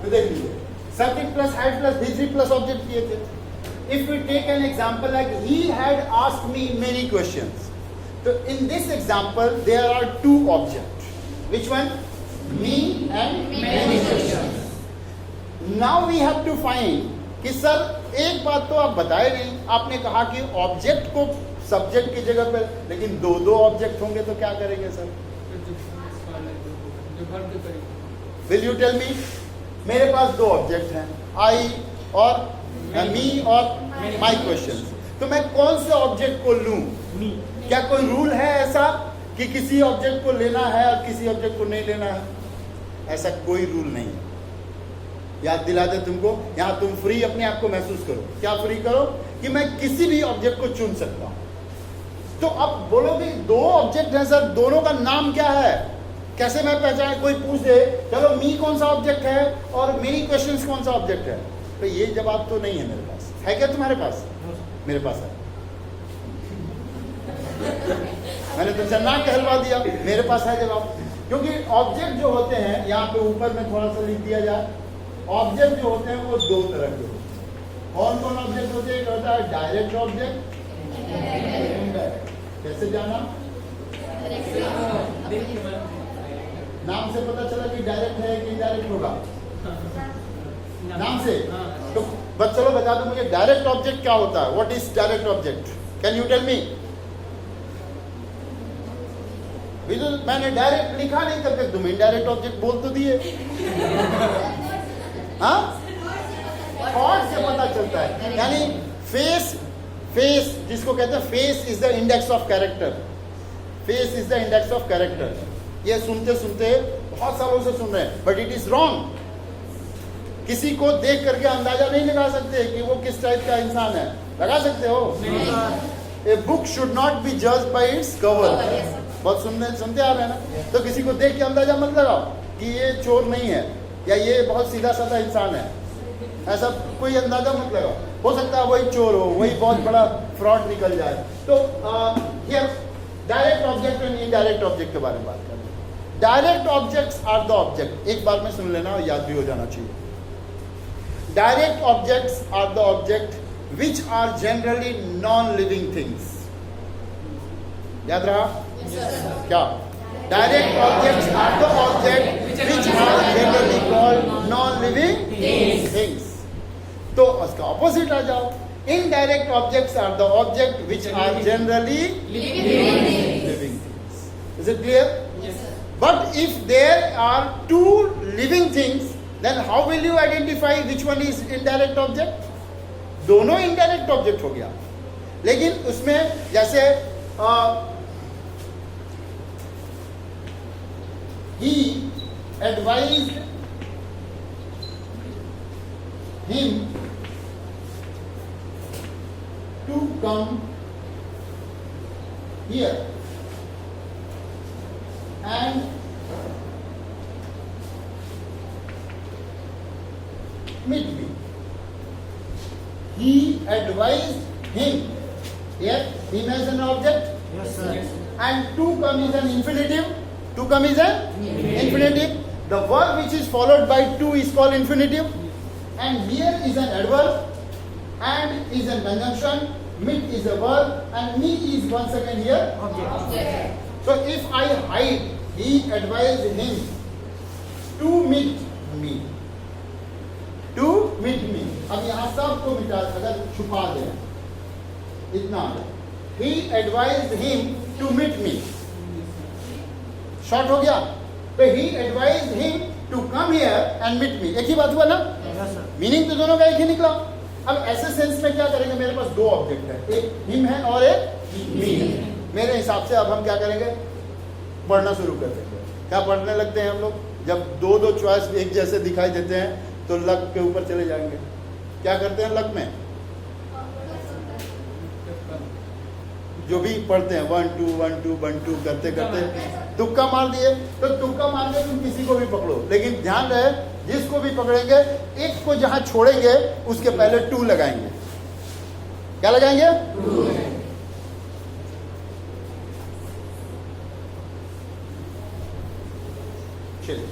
तो देख लीजिए subject plus head plus V3 plus object किए थे. If we take an example like he had asked me many questions. So in this example there are two objects. Which one? Me and many questions. Now we have to find कि sir एक बात तो आप बताए नहीं, आपने कहा कि ऑब्जेक्ट को सब्जेक्ट की जगह पर, लेकिन दो दो ऑब्जेक्ट होंगे तो क्या करेंगे sir? Will you tell me? मेरे पास दो ऑब्जेक्ट हैं, आई और मी और माई क्वेश्चन. तो मैं कौन से ऑब्जेक्ट को लूं? क्या कोई रूल है ऐसा कि किसी ऑब्जेक्ट को लेना है और किसी ऑब्जेक्ट को नहीं लेना है? ऐसा कोई रूल नहीं है. याद दिला दे तुमको, यहां तुम फ्री अपने आप को महसूस करो. क्या फ्री करो? कि मैं किसी भी ऑब्जेक्ट को चुन सकता हूं. तो अब बोलोगे दो ऑब्जेक्ट हैं सर, दोनों का नाम क्या है? कैसे मैं पहचान? कोई पूछ दे चलो मी कौन सा ऑब्जेक्ट है और मेरी क्वेश्चंस कौन सा ऑब्जेक्ट है, तो ये जवाब तो नहीं है मेरे पास. है क्या तुम्हारे पास? मेरे पास है. मैंने तुमसे ना कहलवा दिया, मेरे पास है जवाब. क्योंकि ऑब्जेक्ट जो होते हैं, यहाँ पे ऊपर में थोड़ा सा लिख दिया जाए, ऑब्जेक्ट जो होते हैं वो दो तरह के होते हैं. कौन कौन ऑब्जेक्ट होते हैं? एक होता है डायरेक्ट ऑब्जेक्ट, इनडायरेक्ट. कैसे जाना? नाम से पता चला कि डायरेक्ट है कि इनडायरेक्ट होगा? नाम से. तो बस चलो बता दो मुझे डायरेक्ट ऑब्जेक्ट क्या होता है. What is direct object? Can you tell me? मैंने डायरेक्ट लिखा नहीं, तब तक तुम इनडायरेक्ट ऑब्जेक्ट बोल तो दिए. हाँ, थॉट से पता चलता है. यानी फेस, फेस जिसको कहते हैं, face is the index of character. Face is the index of character. ये सुनते सुनते बहुत सालों से सुन रहे हैं, बट इट इज रॉन्ग. किसी को देख करके अंदाजा नहीं लगा सकते कि वो किस टाइप का इंसान है. लगा सकते हो? A book should not be judged bye its cover. बहुत सुनते आ रहे हैं ना. तो किसी को देख के अंदाजा मत लगाओ कि ये चोर नहीं है या ये बहुत सीधा साधा इंसान है. ऐसा कोई अंदाजा मत लगाओ. हो सकता है वही चोर हो, वही बहुत बड़ा फ्रॉड निकल जाए. तो ये डायरेक्ट ऑब्जेक्ट और इनडायरेक्ट ऑब्जेक्ट के बारे में बात करें. Direct objects are the object. एक बार में सुन लेना और याद भी हो जाना चाहिए. Direct objects are the object which are generally non living things. याद रहा? क्या? Direct objects are the object which are generally called non living things. तो उसका ऑपोजिट आ जाओ. Indirect objects are the object which are generally living things. Is it clear? But if there are two living things, then how will you identify which one is indirect object? दोनों indirect object हो गया. लेकिन उसमें जैसे he advised him to come here and meet me. He advised him. Here, him as an object. Yes, sir. And to come is an infinitive. To come is an infinitive. The verb which is followed by to is called infinitive. And here is an adverb and is a conjunction. Meet is a verb and me is once again here object. So if I hide, he advised him to meet me. To meet me. अब यहाँ सबको मिटा, अगर छुपा दे इतना. He advised him to meet me. Short हो गया. तो he advised him to come here and meet me. एक ही बात हुआ ना? मीनिंग तो दोनों का एक ही निकला. अब ऐसे सेंस में क्या करेंगे? मेरे पास दो ऑब्जेक्ट है, एक हिम है और एक मी है. मेरे हिसाब से अब हम क्या करेंगे? पढ़ना शुरू कर देंगे. क्या पढ़ने लगते हैं हम लोग? जब दो दो चॉइस एक जैसे दिखाई देते हैं तो लक के ऊपर चले जाएंगे. क्या करते हैं लक में? जो भी पढ़ते हैं 1 2 1 2 1 2 करते करते तुक्का मार दिए. तो तुक्का मार के तुम किसी को भी पकड़ो, लेकिन ध्यान रहे जिसको भी पकड़ेंगे एक को जहां छोड़ेंगे उसके पहले 2 लगाएंगे. क्या लगाएंगे? 2. चलिए,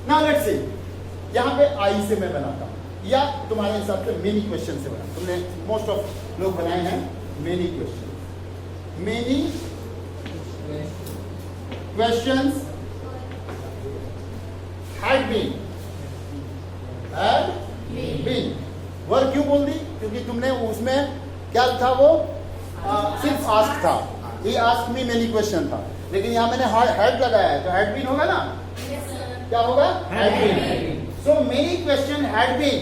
नाउ लेट्स सी. यहाँ पे आई से मैं बनाता हूँ, या तुम्हारे हिसाब से मेनी क्वेश्चन से बना, तुमने मोस्ट ऑफ लोग बनाए हैं many question. Many questions had been word क्यों बोल दी? क्योंकि तुमने उसमें क्या था, वो सिर्फ आस्क था, ये आस्क मी मेनी क्वेश्चन था, लेकिन यहाँ मैंने हैड लगाया है तो हैड बीन होगा ना, क्या होगा, had been. So many question had been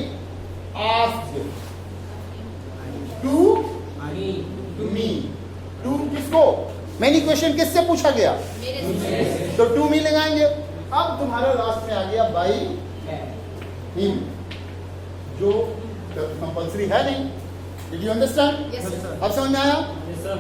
asked to me. To किसको? मेनी क्वेश्चन किससे पूछा गया? तो टू मी लगाएंगे। अब तुम्हारा लास्ट में आ गया बाई हिम, जो कंपल्सरी है नहीं। Did you understand? Yes, sir. अब समझ में आया? Yes, sir.